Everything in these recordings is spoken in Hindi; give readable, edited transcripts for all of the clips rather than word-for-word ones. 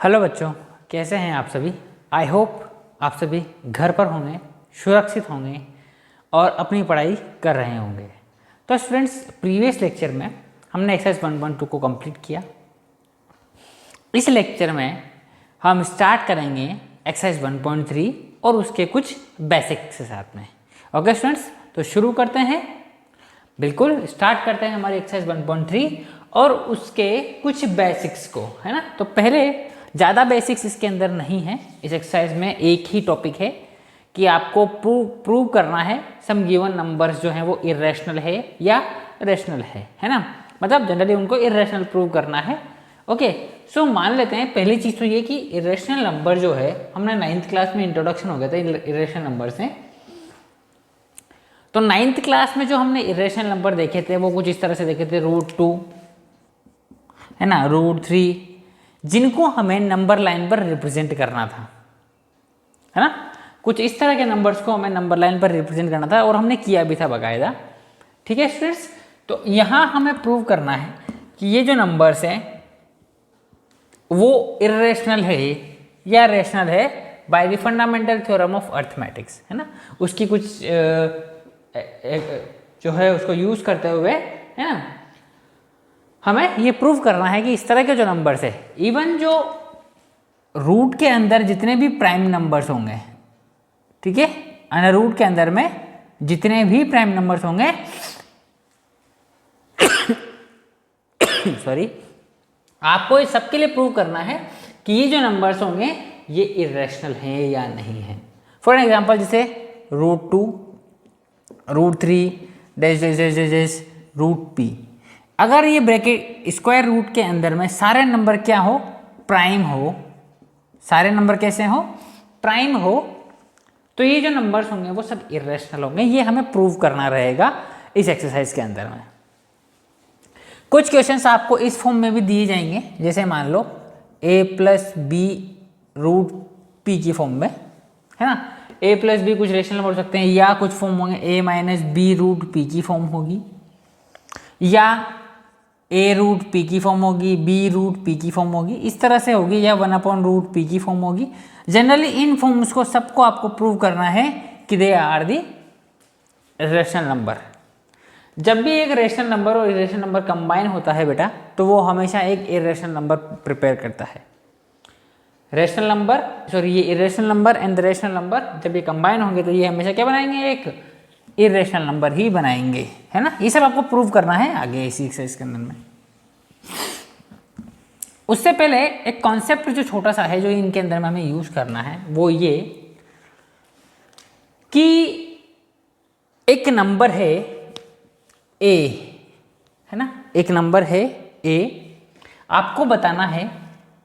हेलो बच्चों, कैसे हैं आप सभी। आई होप आप सभी घर पर होंगे, सुरक्षित होंगे और अपनी पढ़ाई कर रहे होंगे। तो स्टूडेंट्स, प्रीवियस लेक्चर में हमने एक्सरसाइज 1.2 को कंप्लीट किया। इस लेक्चर में हम स्टार्ट करेंगे एक्सरसाइज 1.3 और उसके कुछ बेसिक्स के साथ में। ओके स्टूडेंट्स, तो शुरू करते हैं। बिल्कुल स्टार्ट करते हैं हमारी एक्सरसाइज 1.3 और उसके कुछ बेसिक्स को, है ना। तो पहले ज़्यादा बेसिक्स इसके अंदर नहीं है। इस एक्सरसाइज में एक ही टॉपिक है कि आपको प्रूव करना है सम गिवन नंबर्स जो हैं वो इरेशनल है या रेशनल है ना। मतलब जनरली उनको इरेशनल प्रूव करना है। ओके, सो मान लेते हैं पहली चीज़ तो ये कि इरेशनल नंबर जो है, हमने 9th क्लास में इंट्रोडक्शन हो गया था इरेशनल नंबर से। तो 9th क्लास में जो हमने इरेशनल नंबर देखे थे वो कुछ इस तरह से देखे थे, √2 है ना, √3, जिनको हमें नंबर लाइन पर रिप्रेजेंट करना था, है ना। कुछ इस तरह के नंबर्स को हमें नंबर लाइन पर रिप्रेजेंट करना था और हमने किया भी था बाकायदा। ठीक है स्टूडेंट्स, तो यहाँ हमें प्रूव करना है कि ये जो नंबर्स हैं वो इरेशनल है या रेशनल है by the fundamental theorem of arithmetics, है ना। उसकी कुछ जो है उसको यूज करते हुए, है ना, हमें ये प्रूव करना है कि इस तरह के जो नंबर्स है, इवन जो रूट के अंदर जितने भी प्राइम नंबर्स होंगे, ठीक है, अंडर रूट के अंदर में जितने भी प्राइम नंबर्स होंगे सॉरी, आपको इस सबके लिए प्रूव करना है कि ये जो नंबर्स होंगे ये इरेशनल हैं या नहीं है। फॉर एग्जांपल जैसे √2, √3 dash dash dash dash √p, अगर ये ब्रैकेट स्क्वायर रूट के अंदर में सारे नंबर क्या हो, प्राइम हो, सारे नंबर कैसे हो, प्राइम हो, तो ये जो नंबर्स होंगे वो सब इरेशनल होंगे। ये हमें प्रूव करना रहेगा इस एक्सरसाइज के अंदर में। कुछ क्वेश्चंस आपको इस फॉर्म में भी दिए जाएंगे, जैसे मान लो a+b √p की फॉर्म में, है ना। a+b कुछ रेशनल नंबर हो सकते हैं, या कुछ फॉर्म होंगे a-b √p की फॉर्म होगी, या a√p की फॉर्म होगी, b√p की फॉर्म होगी, इस तरह से होगी, या 1/√p की फॉर्म होगी। जनरली इन फॉर्म्स को सबको आपको प्रूव करना है कि they are the rational number. जब भी एक रेशनल नंबर और इरेशनल नंबर कंबाइन होता है बेटा, तो वो हमेशा एक इरेशनल नंबर प्रिपेयर करता है। रेशनल नंबर सॉरी ये irrational number and the rational number जब ये कंबाइन होंगे तो ये हमेशा क्या बनाएंगे, एक इरेशनल नंबर ही बनाएंगे, है ना। ये सब आपको प्रूव करना है आगे इसी एक्सरसाइज के अंदर में। उससे पहले एक कॉन्सेप्ट जो छोटा सा है जो इनके अंदर में हमें यूज करना है, वो ये कि एक नंबर है a, है ना, एक नंबर है a, आपको बताना है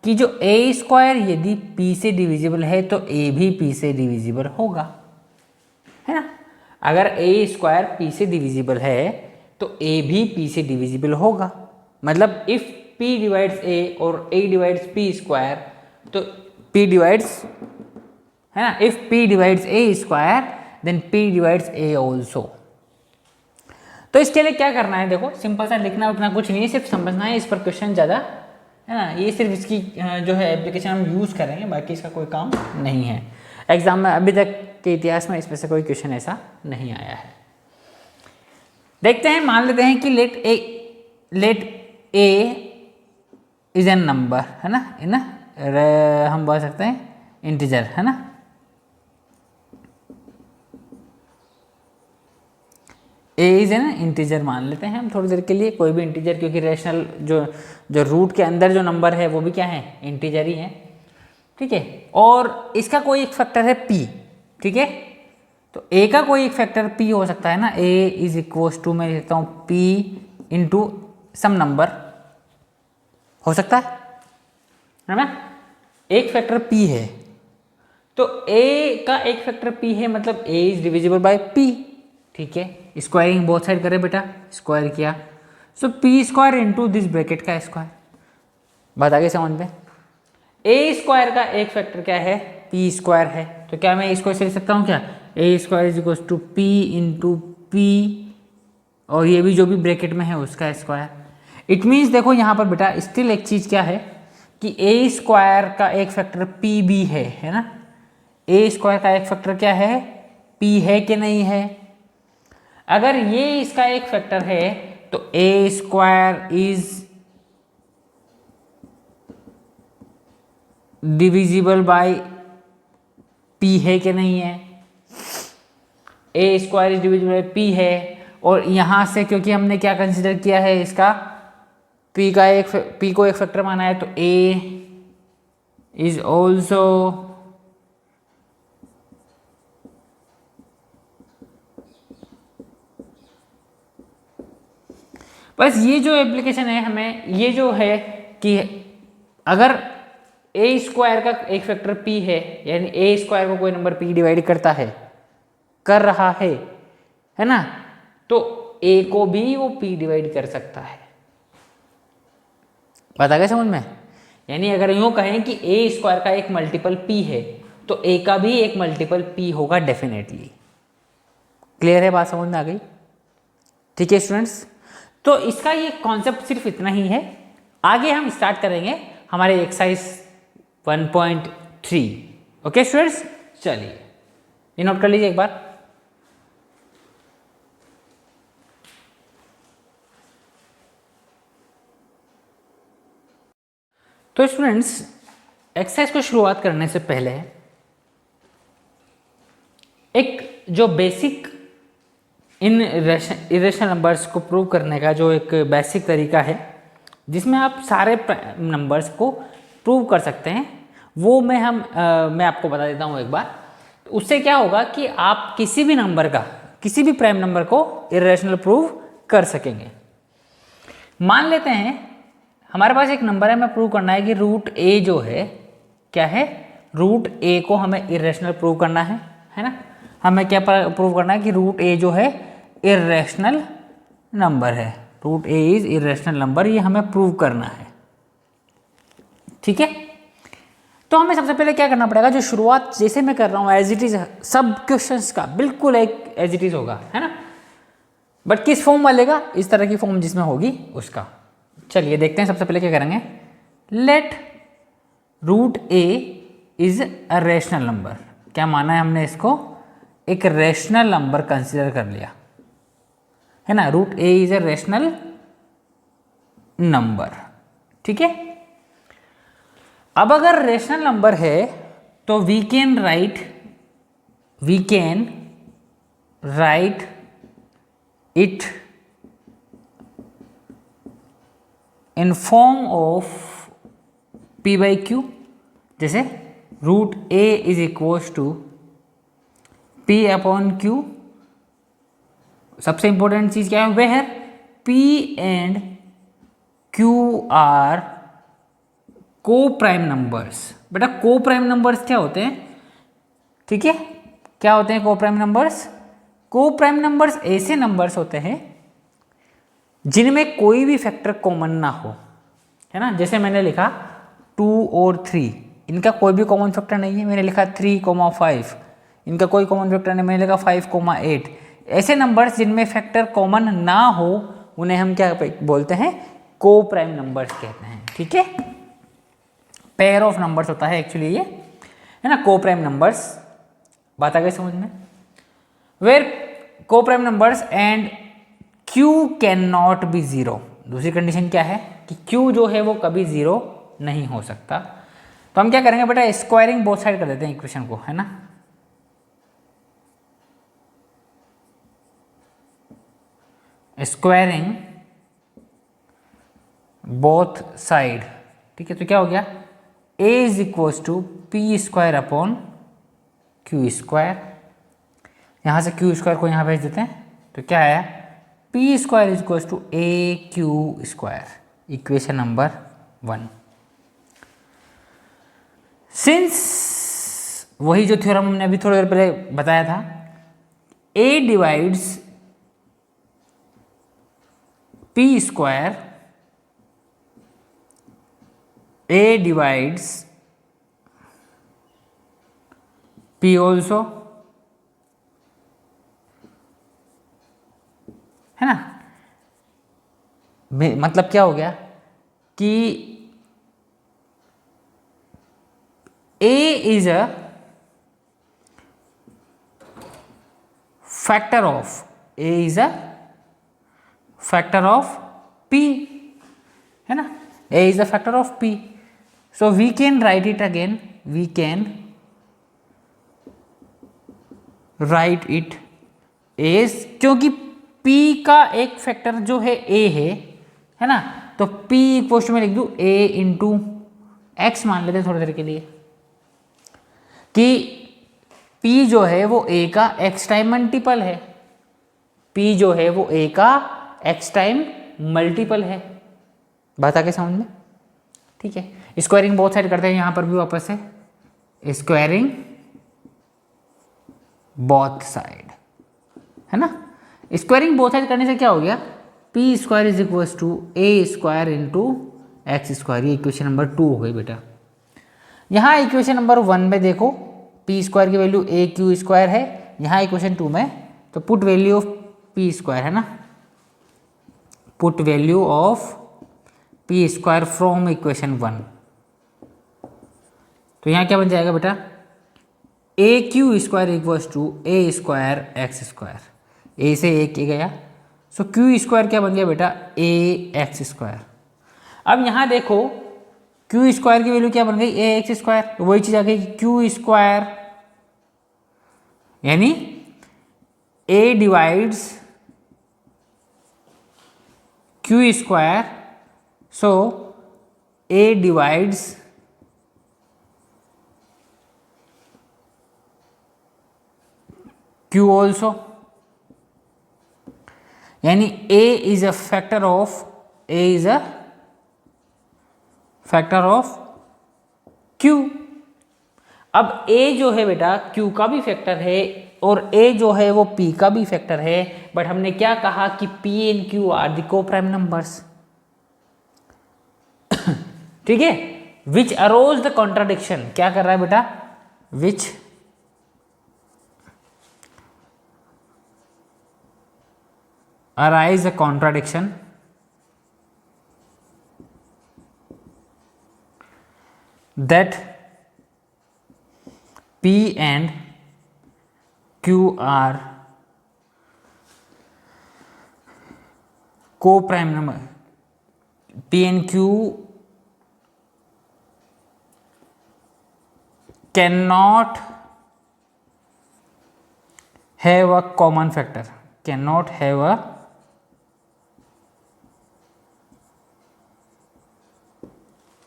कि जो a² यदि p से डिविजिबल है तो a भी p से डिविजिबल होगा, है ना। अगर a² p से डिविजिबल है तो a भी p से डिविजिबल होगा। मतलब इफ p डिवाइड्स a और a डिवाइड्स p² तो p डिवाइड्स, है ना, if p divides a² then p divides a also. तो इसके लिए क्या करना है, देखो सिंपल सा, लिखना उतना कुछ नहीं है, सिर्फ समझना है। इस पर क्वेश्चन ज़्यादा, है ना, ये सिर्फ इसकी जो है एप्लीकेशन हम यूज़ करेंगे, बाकी इसका कोई काम नहीं है। एग्जाम में अभी तक के इतिहास में इसमें से कोई क्वेश्चन ऐसा नहीं आया है। देखते हैं, मान लेते हैं कि let a is an number, है ना, हम बोल सकते हैं इंटीजर, है ना। a इज एन इंटीजर मान लेते हैं हम थोड़ी देर के लिए, कोई भी इंटीजर, क्योंकि रेशनल जो रूट के अंदर जो नंबर है वो भी क्या है, इंटीजर ही है, ठीक है। और इसका कोई एक फैक्टर है p, ठीक है। तो a का कोई एक फैक्टर p हो सकता है ना, a इज इक्वल्स टू, मैं लिखता हूँ p इंटू सम नंबर हो सकता है ना। एक फैक्टर p है तो a का एक फैक्टर p है, मतलब a is divisible bye p, ठीक है। स्क्वायरिंग बोथ साइड करे बेटा, स्क्वायर किया, सो p² इंटू दिस ब्रैकेट का स्क्वायर। बात आगे समझ में। a² का एक फैक्टर क्या है, p² है, तो क्या मैं इसको ऐसे लिख सकता हूँ क्या, a² is equal to p into p, और ये भी जो भी ब्रैकेट में है उसका स्क्वायर। इट मीन्स देखो यहाँ पर बेटा स्टिल एक चीज़ क्या है कि ए स्क्वायर का एक फैक्टर पी भी है ना। ए स्क्वायर का एक फैक्टर क्या है, पी है कि नहीं है। अगर ये इसका एक फैक्टर है तो A square is divisible by P है कि नहीं है। A square is divisible by P है, और यहां से क्योंकि हमने क्या कंसिडर किया है, इसका पी का एक पी को एक फैक्टर माना है, तो ए इज ऑल्सो बस ये जो एप्लीकेशन है हमें ये जो है कि अगर ए स्क्वायर का एक फैक्टर पी है, यानी ए स्क्वायर को कोई नंबर पी डिवाइड करता है, कर रहा है ना, तो ए को भी वो पी डिवाइड कर सकता है। बात आ गया समझ में। यानी अगर यूं कहें कि ए स्क्वायर का एक मल्टीपल पी है तो ए का भी एक मल्टीपल पी होगा डेफिनेटली। क्लियर है, बात समझ में आ गई। ठीक है स्टूडेंट्स, तो इसका ये कॉन्सेप्ट सिर्फ इतना ही है। आगे हम स्टार्ट करेंगे हमारे एक्सरसाइज 1.3। ओके स्टूडेंट्स, चलिए ये नोट कर लीजिए एक बार। तो स्टूडेंट्स, एक्सरसाइज को शुरुआत करने से पहले एक जो बेसिक इन इरेशनल नंबर्स को प्रूव करने का जो एक बेसिक तरीका है जिसमें आप सारे नंबर्स को प्रूव कर सकते हैं, वो मैं आपको बता देता हूँ एक बार। तो उससे क्या होगा कि आप किसी भी नंबर का, किसी भी प्राइम नंबर को इरेशनल प्रूव कर सकेंगे। मान लेते हैं हमारे पास एक नंबर है, हमें प्रूव करना है कि रूट ए जो है क्या है, रूट ए को हमें इरेशनल प्रूव करना है ना। हमें क्या प्रूव करना है कि रूट ए जो है इरेशनल नंबर है, root A is irrational number, ये हमें प्रूव करना है। ठीक है, तो हमें सबसे पहले क्या करना पड़ेगा, जो शुरुआत जैसे मैं कर रहा हूँ एज इट इज, सब क्वेश्चंस का बिल्कुल एक एज इट इज होगा, है ना, बट किस फॉर्म वाले का, इस तरह की फॉर्म जिसमें होगी उसका। चलिए देखते हैं, सबसे पहले क्या करेंगे, let root A is a rational number. क्या माना है हमने, इसको एक रेशनल नंबर कंसीडर कर लिया है ना। Root A is a rational number. ठीक है, अब अगर रेशनल नंबर है तो we can write it in form of P by Q. जैसे root A is equals to P upon Q. सबसे इंपॉर्टेंट चीज क्या है, where P and Q are coprime numbers. बेटा को प्राइम नंबर्स क्या होते हैं, ठीक है, क्या होते हैं को प्राइम नंबर्स। को प्राइम नंबर्स ऐसे नंबर्स होते हैं जिनमें कोई भी फैक्टर कॉमन ना हो, है ना। जैसे मैंने लिखा 2 और 3, इनका कोई भी कॉमन फैक्टर नहीं है। मैंने लिखा 3,5, इनका कोई कॉमन फैक्टर नहीं। मैंने लिखा 5,8। ऐसे नंबर्स जिनमें फैक्टर कॉमन ना हो उन्हें हम क्या बोलते हैं, को प्राइम नंबर्स कहते हैं। ठीक है, पेयर ऑफ नंबर्स होता है एक्चुअली ये, है ना, को प्राइम नंबर्स। बात आ गई समझ में। वेयर को prime numbers and Q can not be zero. दूसरी कंडीशन क्या है कि Q जो है वो कभी जीरो नहीं हो सकता। तो हम क्या करेंगे बेटा, स्क्वायरिंग बोथ साइड कर देते हैं इक्वेशन को, है ना। स्क्वायरिंग बोथ साइड, ठीक है। तो क्या हो गया, a is equals to p square upon q square. यहाँ से क्यू स्क्वायर को यहाँ भेज देते हैं, तो क्या आया, p square is equals to a Q square. Equation number 1। Since वही जो थ्योरम हमने अभी थोड़ी देर पहले बताया था, a divides P square, a divides p also, है ना। मतलब क्या हो गया कि A is a factor of, A is a factor of P, है ना, A is a factor of P. So we can write it again, we can write it as, क्योंकि p का एक फैक्टर जो है a है ना, तो p इक्वल में लिख दूं a इंटू एक्स, मान लेते हैं थोड़ी देर के लिए कि p जो है वो a का x टाइम मल्टीपल है, p जो है वो a का x टाइम मल्टीपल है. बात आगे समझ में? ठीक है. स्क्वायरिंग बोथ साइड करते हैं यहां पर भी वापस से, स्क्वायरिंग बोथ साइड, है ना. स्क्वायरिंग बोथ साइड करने से क्या हो गया, P square is equal to A square into x square. ये इक्वेशन नंबर 2 हो गई बेटा. यहाँ इक्वेशन नंबर 1 में देखो पी स्क्वायर की वैल्यू ए क्यू स्क्वायर है, यहाँ इक्वेशन 2 में तो put value of P square, है ना, put value of P square from equation 1. तो यहाँ क्या बन जाएगा बेटा, A Q square equals to A square X square, A से ए के गया, सो क्यू स्क्वायर क्या बन गया बेटा, ए एक्स स्क्वायर. अब यहाँ देखो क्यू स्क्वायर की वैल्यू क्या बन गई, ए एक्स स्क्वायर, तो वही चीज आ गई क्यू स्क्वायर, यानी ए डिवाइड्स क्यू स्क्वायर, सो ए डिवाइड्स Q also, यानी A is a factor of, A is a factor of Q. अब A जो है बेटा Q का भी फैक्टर है और A जो है वो P का भी फैक्टर है, बट हमने क्या कहा कि P and Q are the coprime numbers. ठीक है. विच अरोज द कॉन्ट्राडिक्शन, क्या कर रहा है बेटा, विच arise a contradiction that P and Q are co-prime number, P and Q cannot have a common factor, cannot have a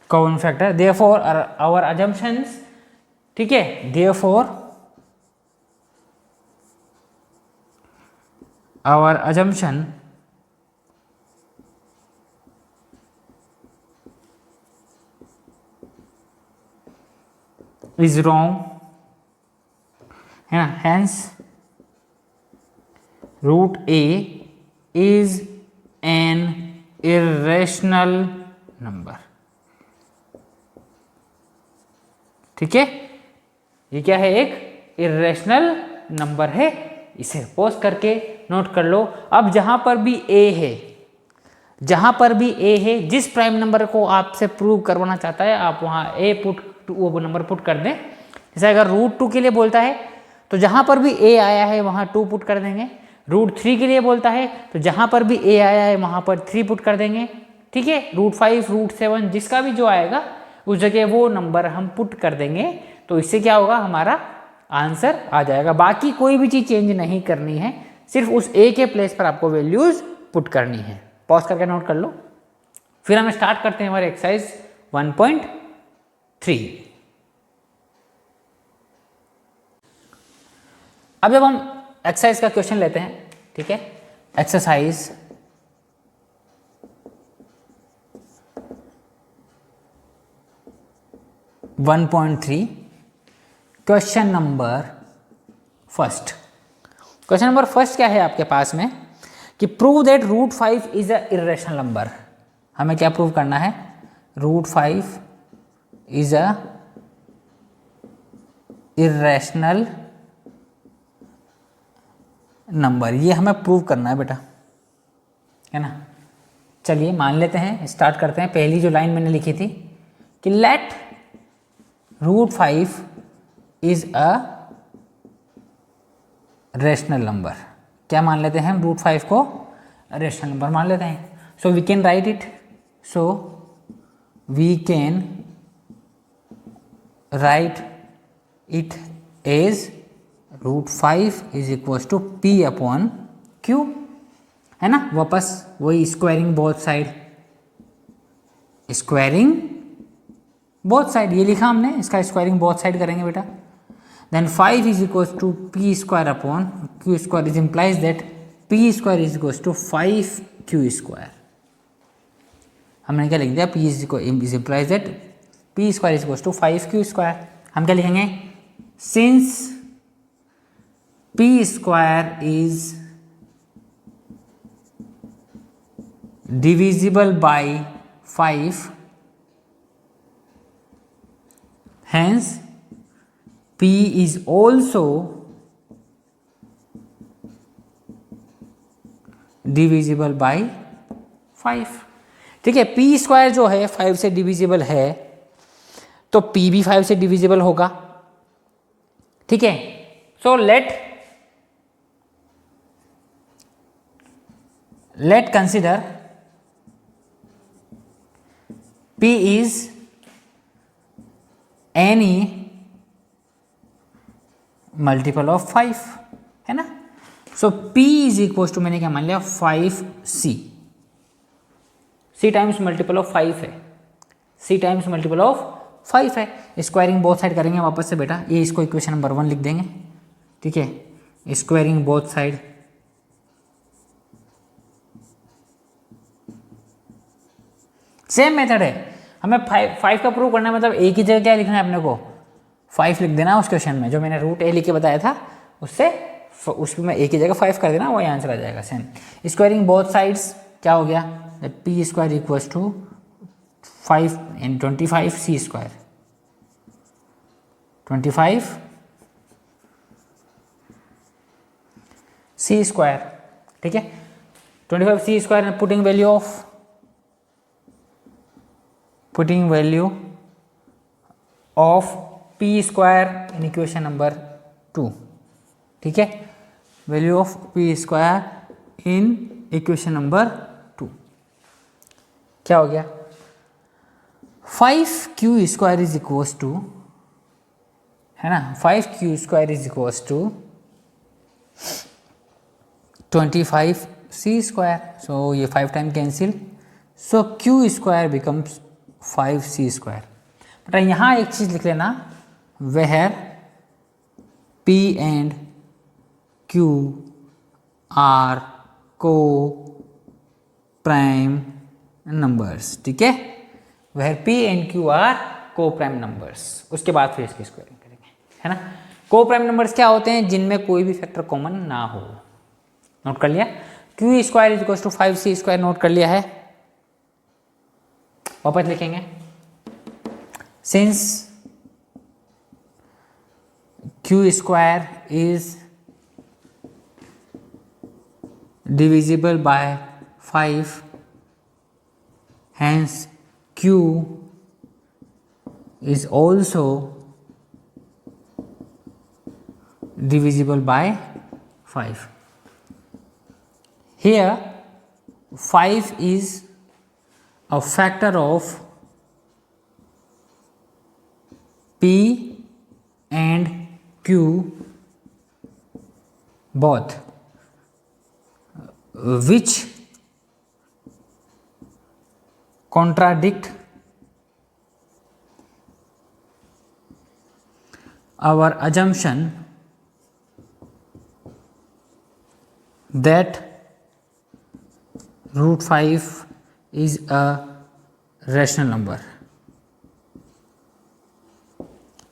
common factor, therefore our assumptions, ठीक है, therefore our assumption is wrong, है ना, hence root a is an irrational number. ठीक है, ये क्या है, एक इरेशनल नंबर है, इसे पोज करके नोट कर लो. अब जहां पर भी a है, जहां पर भी a है, जिस प्राइम नंबर को आपसे प्रूव करवाना चाहता है आप वहां a पुट, वो नंबर पुट कर दें. जैसे अगर रूट 2 के लिए बोलता है तो जहां पर भी a आया है वहां 2 पुट कर देंगे. रूट 3 के लिए बोलता है तो जहां पर भी a आया है वहां पर 3 पुट कर देंगे. ठीक है, रूट 5, रूट 7 जिसका भी जो आएगा उस जगह वो नंबर हम पुट कर देंगे, तो इससे क्या होगा, हमारा आंसर आ जाएगा. बाकी कोई भी चीज चेंज नहीं करनी है, सिर्फ उस ए के प्लेस पर आपको वैल्यूज पुट करनी है. पॉज करके नोट कर लो. फिर हम स्टार्ट करते हैं हमारे एक्सरसाइज 1.3. अब जब हम एक्सरसाइज का क्वेश्चन लेते हैं, ठीक है, exercise 1.3 question number first. Question number first क्या है आपके पास में कि prove that root 5 is a irrational number. हमें क्या प्रूव करना है, root 5 is a irrational number. ये हमें प्रूव करना है बेटा, है ना. चलिए मान लेते हैं, स्टार्ट करते हैं. पहली जो लाइन मैंने लिखी थी कि let root 5 is a rational number. क्या मान लेते हैं हम रूट 5 को रेशनल नंबर मान लेते हैं। So we can write it, so we can write it as root 5 is equal to P upon q, है ना। वापस वही squaring both side, squaring both side ये लिखा हमने, इसका स्क्वायरिंग बोथ साइड करेंगे बेटा। Then 5 is equal to p square upon q square, is implies that p square is equal to 5 Q square. हमने क्या लिख दिया, p is implies that p square is equal to 5 Q square. हम क्या लिखेंगे, since p square is divisible by 5, hence P is also divisible by 5। ठीक है, P स्क्वायर जो है 5 से डिविजिबल है तो P भी 5 से डिविजिबल होगा। ठीक है, so let consider P is any multiple of 5, है ना। सो P इज इक्वल टू, मैंने क्या मान लिया, 5C। C times multiple of 5 है, C टाइम्स मल्टीपल ऑफ 5 है। स्क्वायरिंग बोथ साइड करेंगे वापस से बेटा, ये इसको इक्वेशन नंबर 1 लिख देंगे। ठीक है, squaring both side, same method है। हमें 5 का प्रूव करना है, मतलब एक ही जगह क्या लिखना है अपने को, 5 लिख देना उस क्वेश्चन में, जो मैंने रूट ए लिख के बताया था उससे, उसमें एक ही जगह 5 कर देना, वही आंसर आ जाएगा सेम। स्क्वायरिंग बोथ साइड्स क्या हो गया, P square equals to 5 in 25 C square, 25 C square. ठीक है, 25 C square, putting value of P square in equation number 2। ठीक है, value of P square in equation number 2 क्या हो गया, 5 Q square is equals to, है ना, 5 Q square is equals to 25 C square. So ये 5 time cancel, so Q square becomes 5 c square. बेटा यहाँ एक चीज लिख लेना, where P and Q are coprime numbers. ठीक है, where P and Q are coprime numbers, उसके बाद फिर इसकी स्क्वायरिंग करेंगे, है ना। को प्राइम नंबर्स क्या होते हैं, जिनमें कोई भी फैक्टर कॉमन ना हो। नोट कर लिया, q square is equal to 5 c square note कर लिया है। वापस लिखेंगे, since q square is divisible by 5, hence Q is also divisible by 5. Here 5 is a factor of P and Q both, which contradict our assumption that root 5 is a rational number।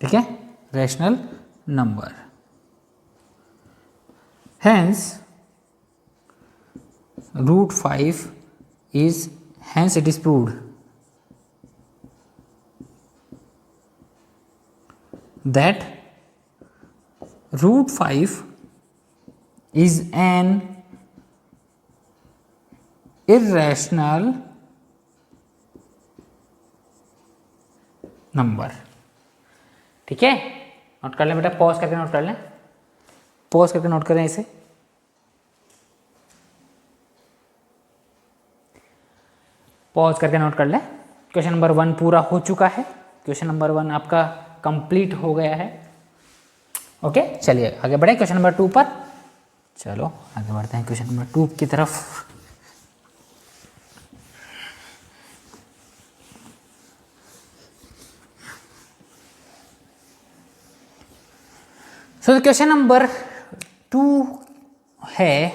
ठीक है, rational number, hence root 5 is, hence it is proved that root 5 is an irrational number। ठीक है, नोट कर लें बेटा, पॉज करके नोट कर लें, पॉज करके नोट करें इसे। पॉज करके नोट कर लें। क्वेश्चन नंबर 1 पूरा हो चुका है, क्वेश्चन नंबर 1 आपका कंप्लीट हो गया है। ओके, चलिए आगे बढ़े क्वेश्चन नंबर 2 पर। चलो आगे बढ़ते हैं क्वेश्चन नंबर 2 की तरफ। तो क्वेश्चन नंबर 2 है,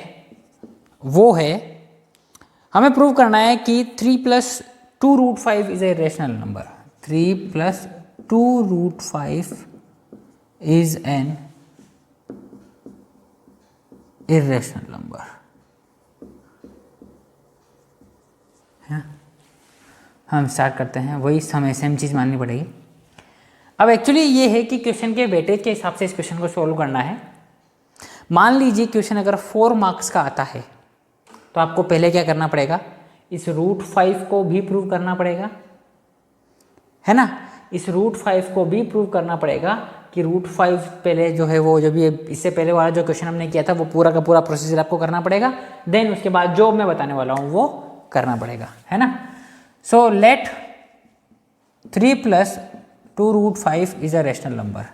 वो है हमें प्रूव करना है कि 3 + 2√5 is a rational number. 3 + 2√5 is an irrational number. हम स्टार्ट करते हैं, वही हमें सेम चीज़ माननी पड़ेगी। अब एक्चुअली ये है कि क्वेश्चन के वेटेज के हिसाब से इस क्वेश्चन को सॉल्व करना है। मान लीजिए क्वेश्चन अगर 4 मार्क्स का आता है तो आपको पहले क्या करना पड़ेगा, इस √5 को भी प्रूव करना पड़ेगा, है ना। इस √5 को भी प्रूव करना पड़ेगा कि √5 पहले जो है वो, जो भी इससे पहले वाला जो क्वेश्चन हमने किया था वो पूरा का पूरा प्रोसीजर आपको करना पड़ेगा। देन उसके बाद जो मैं बताने वाला हूँ वो करना पड़ेगा, है ना। So let 3 + 2√5 is a rational number.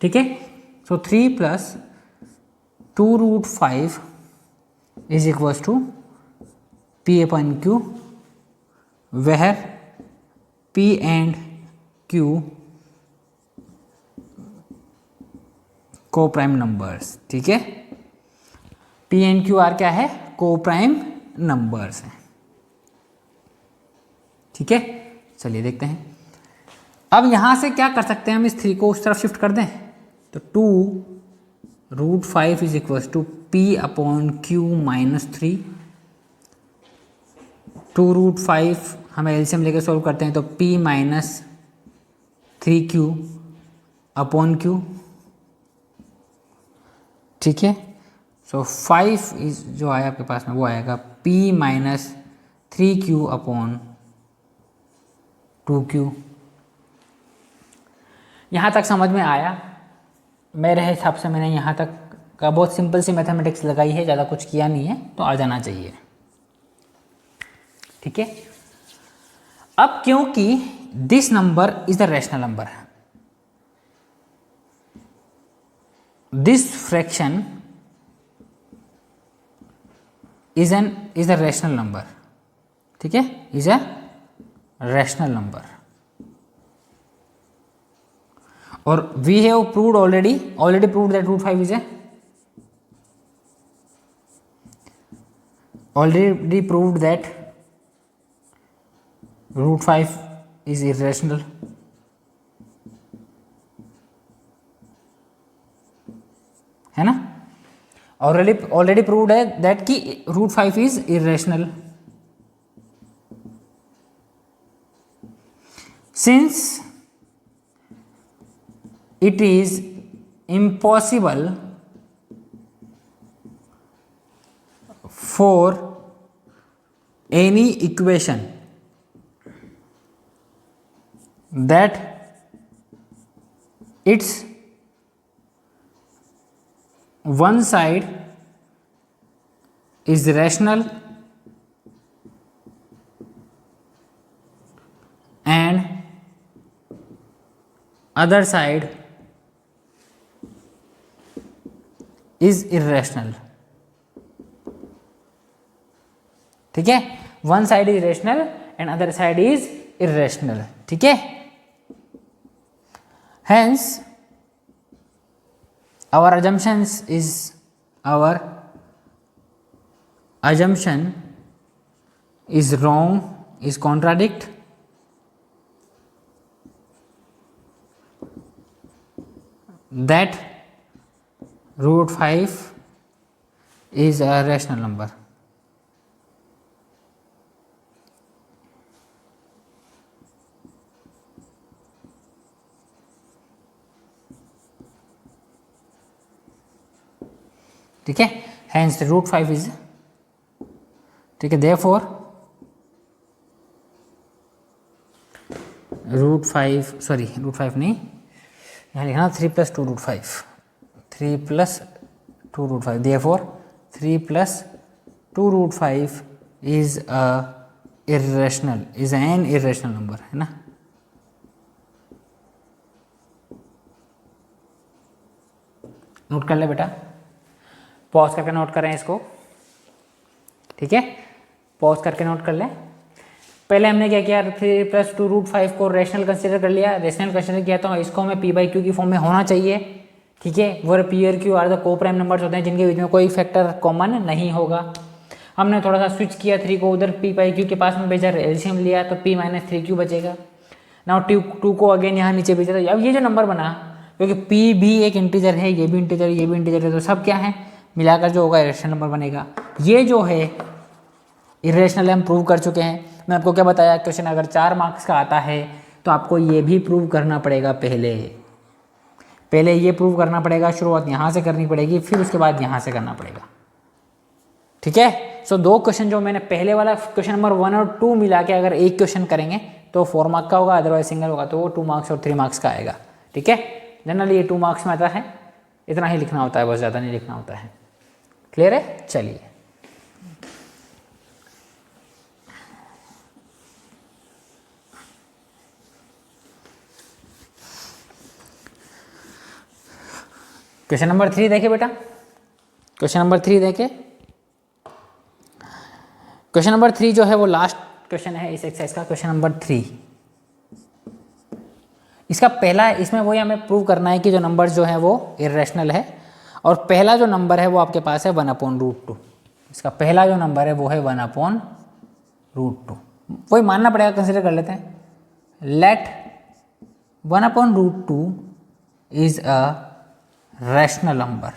ठीक है, so 3 + 2√5 is equals to P/Q, where P and Q coprime numbers. ठीक है, P and Q आर क्या है, को प्राइम नंबर्स हैं। ठीक है, चलिए देखते हैं। अब यहां से क्या कर सकते हैं, हम इस 3 को उस तरफ शिफ्ट कर दें तो 2√5 इज इक्वल्स टू P/Q - 3। 2√5 हम एलसीएम लेकर सॉल्व करते हैं तो P - 3Q/Q। ठीक है, सो 5 इज जो आया आपके पास में वो आएगा P - 3Q/2Q। यहाँ तक समझ में आया? मेरे हिसाब से मैंने यहाँ तक का बहुत सिंपल सी मैथमेटिक्स लगाई है, ज़्यादा कुछ किया नहीं है, तो आ जाना चाहिए। ठीक है, अब क्योंकि this number is the rational number, this fraction is a rational number. ठीक है, इज अ रेशनल नंबर, और we have proved already proved that √5 is already proved that √5 is irrational, है ना। ऑलरेडी प्रूव्ड है दैट कि √5 is irrational, since it is impossible for any equation that its one side is rational and other side is irrational। ठीक है, one side is rational and other side is irrational. ठीक है, hence our assumption is wrong, is contradict, that √5 is a rational number। ठीक है, hence the √5 is, ठीक है, therefore √5 सॉरी √5 नहीं, यहाँ लिखना 3 + 2√5, 3 + 2√5, therefore 3 + 2√5 is an irrational number, है ना। नोट कर ले बेटा, पॉज करके नोट करें इसको, ठीक है, पॉज करके नोट कर ले। पहले हमने क्या किया, 3 + 2√5 को रेशनल कंसीडर कर लिया, रेशनल कंसीडर किया तो इसको हमें p/q की फॉर्म में होना चाहिए, ठीक है। वो p और q are the coprime numbers होते हैं जिनके बीच में कोई फैक्टर कॉमन नहीं होगा। हमने थोड़ा सा स्विच किया, 3 को उधर p/q के पास में भेजा, एलसीएम लिया तो p - 3q बचेगा। नाउ 2 को अगेन यहाँ नीचे भेजा। अब ये जो नंबर बना, क्योंकि p भी एक इंटीजर है, ये भी इंटीजर है, ये भी इंटीजर है, तो सब क्या है मिलाकर जो होगा इरेशनल नंबर बनेगा। ये जो है इरेशनल हम प्रूव कर चुके हैं। मैं आपको क्या बताया, क्वेश्चन अगर 4 मार्क्स का आता है तो आपको ये भी प्रूव करना पड़ेगा, पहले ये प्रूव करना पड़ेगा, शुरुआत यहाँ से करनी पड़ेगी, फिर उसके बाद यहाँ से करना पड़ेगा, ठीक है। सो 2 क्वेश्चन जो मैंने पहले वाला क्वेश्चन नंबर 1 और 2 मिला के अगर एक क्वेश्चन करेंगे तो 4 मार्क्स का होगा, अदरवाइज सिंगल होगा तो वो 2 मार्क्स और 3 मार्क्स का आएगा, ठीक है। जनरली ये 2 मार्क्स में आता है, इतना ही लिखना होता है, बहुत ज़्यादा नहीं लिखना होता है। क्लियर है, चलिए। क्वेश्चन नंबर 3 देखे बेटा, क्वेश्चन नंबर 3 देखे। क्वेश्चन नंबर 3 जो है वो लास्ट क्वेश्चन है इस एक्सरसाइज का, क्वेश्चन नंबर 3। इसका पहला, इसमें वही हमें प्रूव करना है कि जो नंबर जो है वो इरेशनल है, और पहला जो नंबर है वो आपके पास है 1/√2। इसका पहला जो नंबर है वो है 1/√2, वही मानना पड़ेगा, कंसिडर कर लेते हैं। Let 1/√2 is a rational number,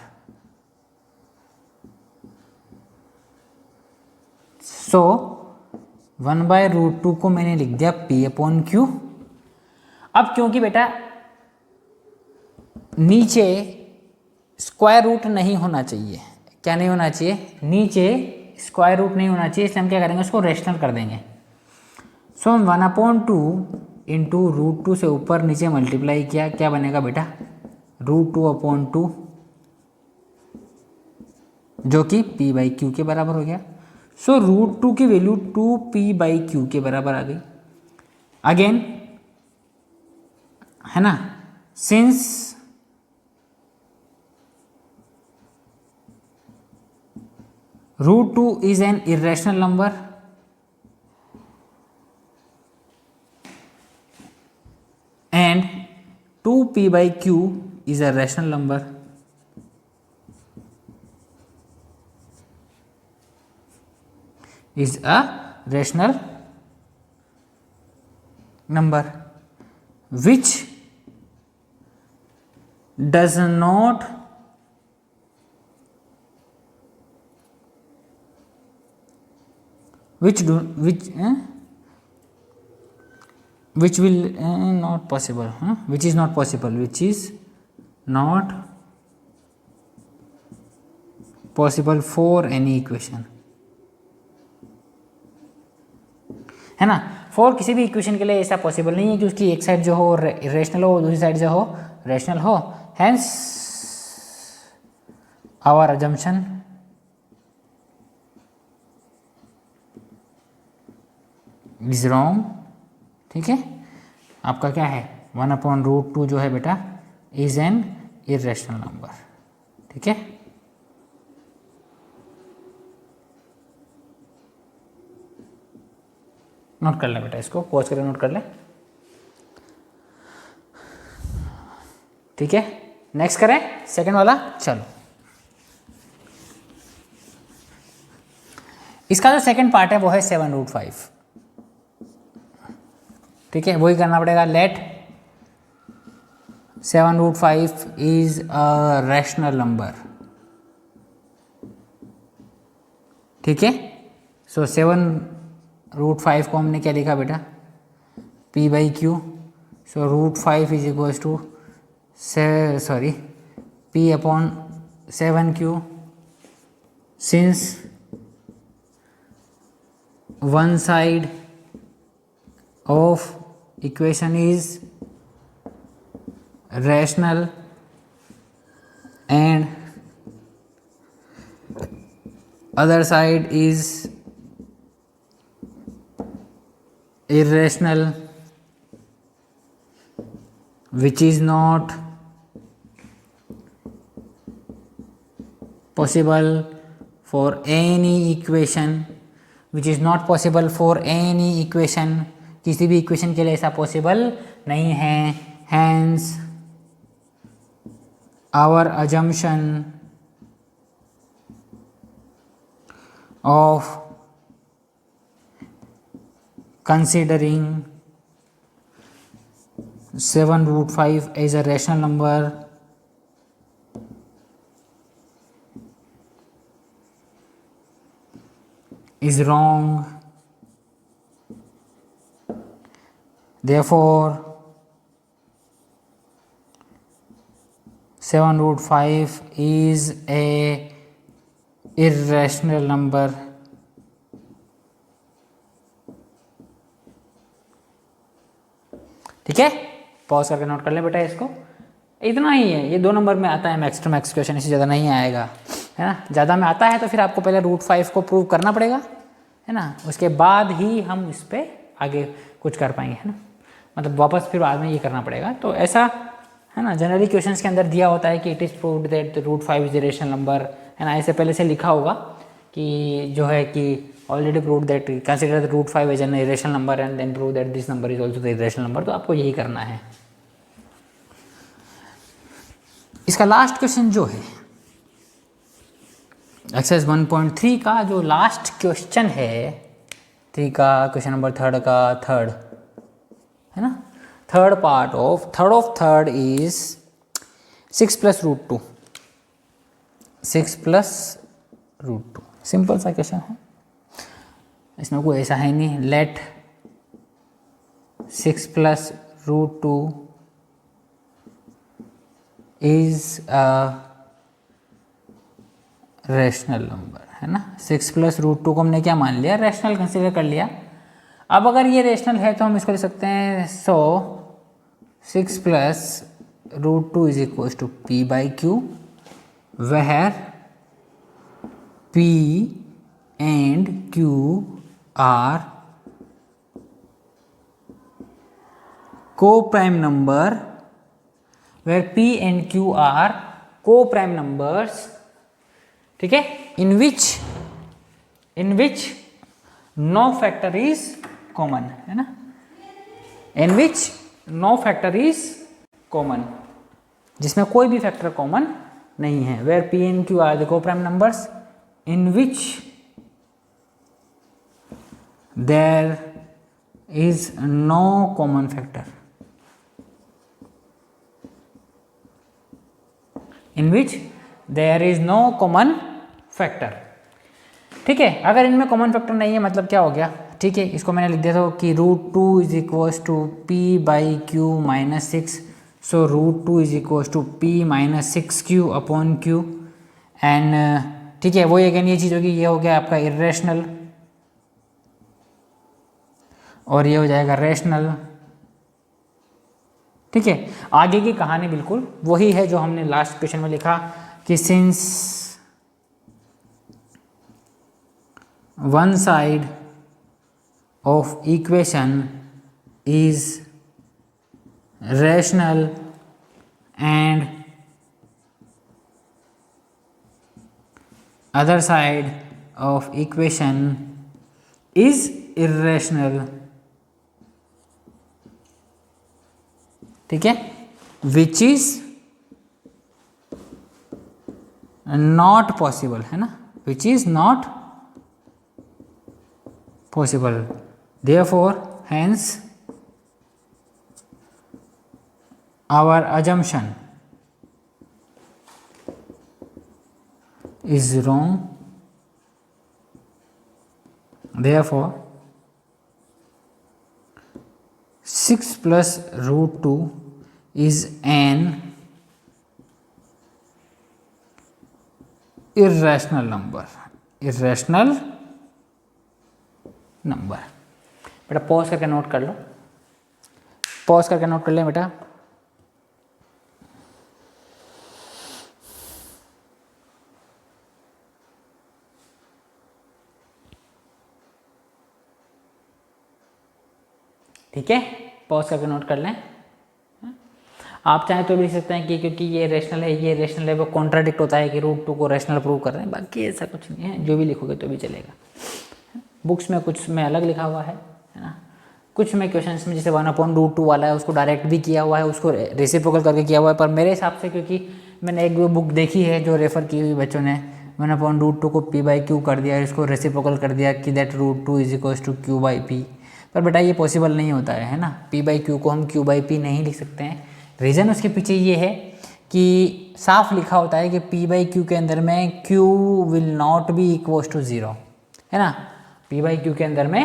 so 1/√2 को मैंने लिख दिया p/q। अब क्योंकि बेटा नीचे स्क्वायर रूट नहीं होना चाहिए, क्या नहीं होना चाहिए, नीचे स्क्वायर रूट नहीं होना चाहिए, इसलिए हम क्या करेंगे, उसको रेशनल कर देंगे। सो 1/2 इंटू √2 से ऊपर नीचे मल्टीप्लाई किया, क्या बनेगा बेटा, √2/2, जो कि p/q के बराबर हो गया। सो √2 की वैल्यू 2p/q के बराबर आ गई। अगेन है ना, since √2 is an irrational number and 2p/q is a rational number, is a rational number which does not which will not possible, which is not possible, which is not possible for any equation, है ना। फॉर किसी भी इक्वेशन के लिए ऐसा पॉसिबल नहीं है कि उसकी एक साइड जो हो इरेशनल हो, दूसरी साइड जो हो रैशनल हो। Hence our assumption is wrong, ठीक है। आपका क्या है, 1/√2 जो है बेटा इज एन इरेशनल नंबर, ठीक है। नोट कर ले बेटा, इसको पॉज करके नोट कर ले, ठीक है। नेक्स्ट करें सेकंड वाला, चलो। इसका जो सेकंड पार्ट है वो है 7√5, ठीक है, वही करना पड़ेगा। Let 7√5 is a rational number, ठीक है। सो 7√5 को हमने क्या लिखा बेटा, p/q। So √5 is equals to p/7q, since one side of equation is rational and other side is irrational, which is not possible for any equation, which is not possible for any equation, किसी भी इक्वेशन के लिए ऐसा पॉसिबल नहीं है. Hence our assumption of considering 7√5 as a rational number is wrong. Therefore 7√5 is a irrational number. ठीक है, पॉज करके नोट कर ले बेटा इसको. इतना ही है, ये 2 नंबर में आता है मैक्स टू मैक्स क्वेश्चन, इससे ज़्यादा नहीं आएगा, है ना. ज़्यादा में आता है तो फिर आपको पहले √5 को प्रूव करना पड़ेगा, है ना. उसके बाद ही हम इस पर आगे कुछ कर पाएंगे, है ना. मतलब वापस फिर बाद में ये करना पड़ेगा. तो ऐसा है ना, जनरली क्वेश्चंस के अंदर दिया होता है कि it is proved that √5 is a rational number, है ना. ऐसे पहले से लिखा होगा कि जो है कि already proved that consider the √5 as an irrational number and then prove that this number is also the irrational number. तो आपको यही करना है. इसका लास्ट क्वेश्चन जो है एक्सरसाइज 1.3 का जो लास्ट क्वेश्चन है 3 का, क्वेश्चन नंबर 3 का थर्ड, है ना. Third part of third is 6 + √2. 6 + √2 simple सा क्वेश्चन है, इसमें कोई ऐसा है नहीं. Let 6 + √2 is a rational number, है ना. 6 + √2 को हमने क्या मान लिया, रैशनल कंसीडर कर लिया. अब अगर ये रैशनल है तो हम इसको लिख सकते हैं. So 6 + √2 is equal to p/q, where p and q are co-prime number, where p and q are co-prime numbers. ठीक है, in which no factor is common, है ना. in which no factor is common, जिसमें कोई भी फैक्टर कॉमन नहीं है. where p and q are the co-prime numbers in which there is no common factor, in which there is no common factor. ठीक है, अगर इनमें कॉमन फैक्टर नहीं है मतलब क्या हो गया. ठीक है, इसको मैंने लिख दिया था कि √2 is equal to p/q - 6. So √2 is equal to p - 6q/q. And ठीक है, वो अगेन ये चीज़ होगी, ये हो गया आपका इरेशनल और ये हो जाएगा रैशनल. ठीक है, आगे की कहानी बिल्कुल वही है जो हमने लास्ट क्वेश्चन में लिखा कि since one side of equation is rational and other side of equation is irrational. ठीक है, विच इज नॉट पॉसिबल, है ना. Which is not possible. Therefore hence our assumption is wrong. Therefore 6 plus √2 is an irrational number. irrational number. बेटा पॉज करके नोट कर लो. पॉज करके नोट कर लें बेटा। ठीक है, पॉज करके नोट कर लें। आप चाहें तो भी लिख सकते हैं कि क्योंकि ये रेशनल है, ये रेशनल है, वो कॉन्ट्राडिक्ट होता है कि रूट 2 को रेशनल प्रूव कर रहे हैं। बाकी ऐसा कुछ नहीं है, जो भी लिखोगे तो भी चलेगा। बुक्स में कुछ में अलग लिखा हुआ है ना। कुछ में क्वेश्चंस में जैसे 1/√2 वाला है उसको डायरेक्ट भी किया हुआ है, उसको रेसिप्रोकल करके किया हुआ है। पर मेरे हिसाब से, क्योंकि मैंने एक बुक देखी है जो रेफ़र की हुई बच्चों ने 1/√2 को p/q कर दिया, इसको रेसिप्रोकल कर दिया कि दैट √2 = q/p। पर बेटा ये पॉसिबल नहीं होता है ना। p/q को हम q/p नहीं लिख सकते हैं। रीज़न उसके पीछे ये है कि साफ लिखा होता है कि p/q के अंदर में q will not be equal to 0, है ना। p/q के अंदर में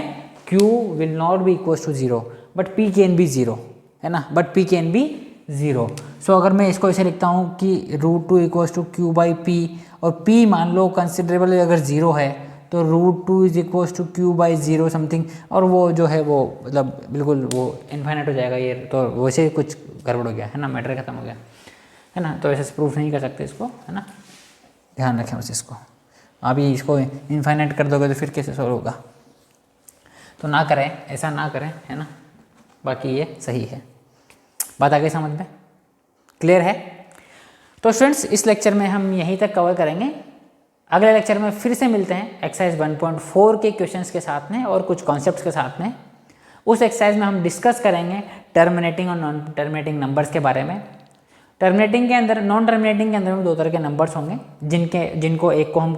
q will not be equal to 0 but p can be 0, है ना, but p can be 0। So अगर मैं इसको ऐसे लिखता हूँ कि √2 = q/p और p मान लो कंसिडरेबल अगर 0 है तो √2 = q/0 समथिंग, और वो जो है वो मतलब बिल्कुल वो इन्फाइनाइट हो जाएगा। ये तो वैसे कुछ गड़बड़ हो गया, है ना, मैटर खत्म हो गया, है ना। तो ऐसे प्रूफ नहीं कर सकते इसको, है ना, ध्यान रखें बस इसको। अभी इसको इन्फाइनाइट कर दोगे तो फिर कैसे सॉल्व होगा, तो ना करें, ऐसा ना करें, है ना। बाकी ये सही है, बात आ गई समझ में, क्लियर है। तो स्टूडेंट्स इस लेक्चर में हम यहीं तक कवर करेंगे। अगले लेक्चर में फिर से मिलते हैं एक्सरसाइज 1.4 के क्वेश्चंस के साथ में और कुछ कॉन्सेप्ट्स के साथ में। उस एक्सरसाइज में हम डिस्कस करेंगे टर्मिनेटिंग और नॉन टर्मिनेटिंग नंबर्स के बारे में। टर्मिनेटिंग के अंदर, नॉन टर्मिनेटिंग के अंदर में 2 तरह के नंबर्स होंगे, जिनको एक को हम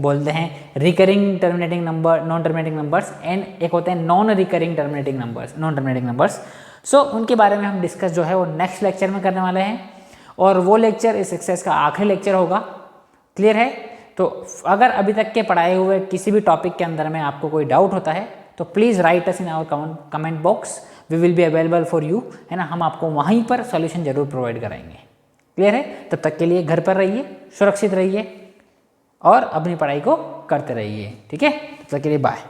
बोलते हैं recurring terminating number, non terminating numbers, and एक होते हैं non recurring terminating numbers, non terminating numbers. So उनके बारे में हम डिस्कस जो है वो नेक्स्ट लेक्चर में करने वाले हैं, और वो लेक्चर इस एक्सरसाइज का आखिरी लेक्चर होगा। क्लियर है। तो अगर अभी तक के पढ़ाए हुए किसी भी टॉपिक के अंदर में आपको कोई डाउट होता है तो please write us in our comment box, we will be available for you, है ना। हम आपको वहीं पर सॉल्यूशन जरूर प्रोवाइड कराएंगे। क्लियर है। तब तक के लिए घर पर रहिए, सुरक्षित रहिए और अपनी पढ़ाई को करते रहिए। ठीक है, तब तक के लिए बाय।